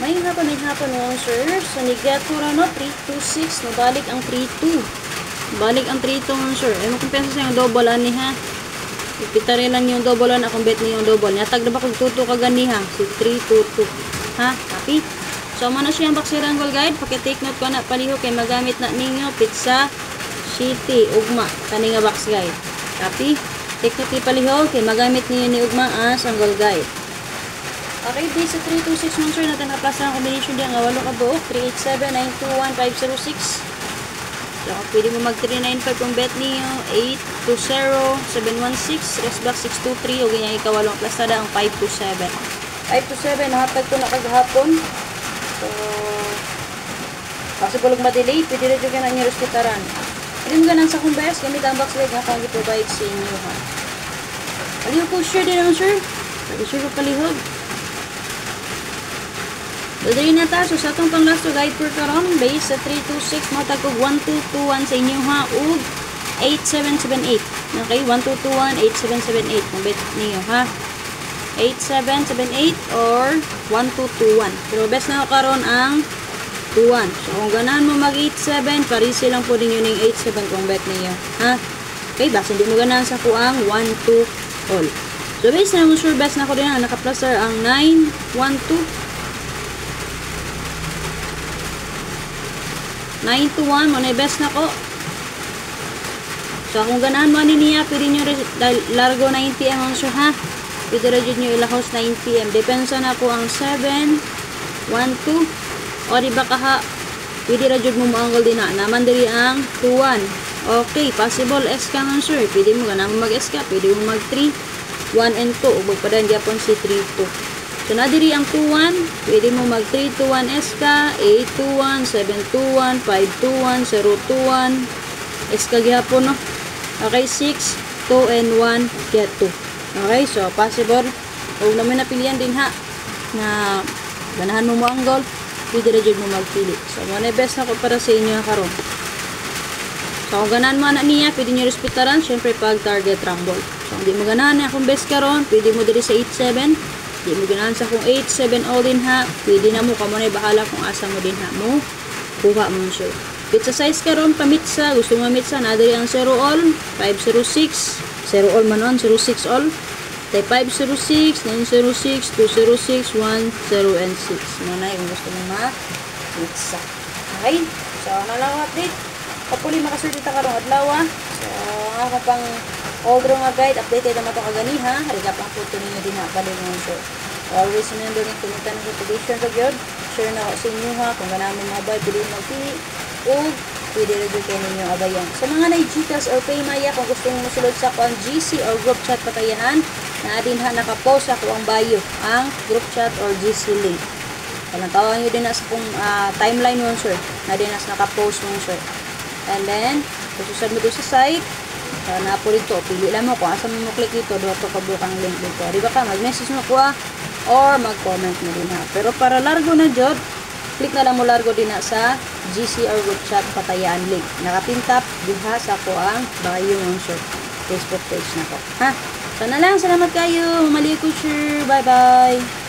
May hapon mo, sir. So, nigat ko rin, no? 326. Nabalik ang 32. Balik ang 32 mo, sir. Ay, makumpensa sa yung double, ani, ha? Ipitari lang yung double, akong bet niyo yung double. Nyatag na ba kung tuto ka gani, ha? Si 322. Ha? Copy? So, muna siya ang baksirang goal guide. Pakitake note ko na paliho kay magamit na ninyo. Pizza City, ugma. Kani nga box guide. Copy? Take note ni paliho kay magamit ninyo ni ugma as ang goal guide. Okay, di sa 326 mo, sir, natin nakaplasa ang combination diyan nga 8 ka buok, 387, 921, 506. So, pwede mo mag 395 kung bet niyo, 820, 716, rest back 623, o ganyan ikawalong plastada ang 527. 527, nahatag ko na kagahapon. So, possible ma-delay, pwede rin yung na niyo respetaran. Pwede mo ganang sa kung best, gamit ang box leg na kung i-provide sa inyo, ha. Palihog po, sure din naman, sir. Pwede sure ko palihog. Dali na ta, so sa itong pang last guide per karon, base sa 326, matagog 1221 sa inyo ha, ug 8778. Okay, 1221, 8778, kung bet niyo ha. 8778 or 1221. Pero best na karon ang 21. So kung ganahan mo mag 87, parisi lang po din yun yung 87 kung bet niyo ha. Okay, basta hindi mo ganahan sa kuang 12 all. So base na mo sure best na ko din ang naka-pluser ang 912. 921 mo na best na ko. So kung ganahan mo niya, pwede nyo largo 90M ang sure ha. Pwede rin nyo ilahos 90M. Depensa na po ang 7, 1, 2. O diba kaha, pwede rin mo maanggol din na. Naman diri ang 2, 1. Okay, possible S ka man sure. Pwede mo ganahan mo mag S ka. Pwede mo mag 3, 1 and 2. Ubog pa rin Japon si 3, 2. So, nadiri ang 2-1, pwede mo mag 3-2-1 SK, 8-2-1, 7-2-1, 5-2-1, 0-2-1, SK gihapon, no? Okay, 6, 2, and 1, get 2. Okay, so, possible. Huwag naman napilihan din, ha, na ganahan mo ang goal, pwede rin mo magpili. So, muna best na ko para sa inyo karon. So, kung ganahan mo na niya, pwede nyo respetaran, syempre pag target rumble. So, hindi mo ganahan na akong best karon, pwede mo diri sa 8-7, di mo ganahan sa kung 8, 7 all din ha. Pwede na mo, kamo na bahala kung asa mo din ha mo. Kuha mo sure. Pizza size karon pamitsa. Gusto mo mitsa, nadari ang 0 all, 506. 0 all man on, 06 all. Tay 506, 906, 206, 10, and 6. Nanay, kung gusto mo ma-pizza. Okay? So, ano lang update? Kapuli makasulita karong adlaw. So, ako pang all-draw nga guide, updated naman ito kagani ha. Hariga pang photo ninyo din ha, balik mo sure. Always remember yung kumunta ng reputation ka gyud. Share na ako sa inyo ha, kung ganahan mo mabay, pwede mo magpili. O, pwede rin kayo ninyo abayan. Sa mga na-GCash or Paymaya, kung gusto mo masulod sa ako ang GC or group chat patayahan, na din ha, nakapost ako ang bio, ang group chat or GC link. Walang tawag nyo din na sa kung timeline mo sure, na din na nakapost mo sure. And then, kung susad mo doon sa site, na po dito, pili lang mo kung asa mo click dito, doon ito kabukang link dito. Di ba ka, mag-message mo ko or mag-comment mo din ha. Pero para largo na jod, click na lang mo largo din na sa GC or group chat patayaan link. Nakapintap diha sa ko ang bio ng Facebook page na ko. Ha? Sana lang, salamat kayo. Mamali ko sure. Bye-bye.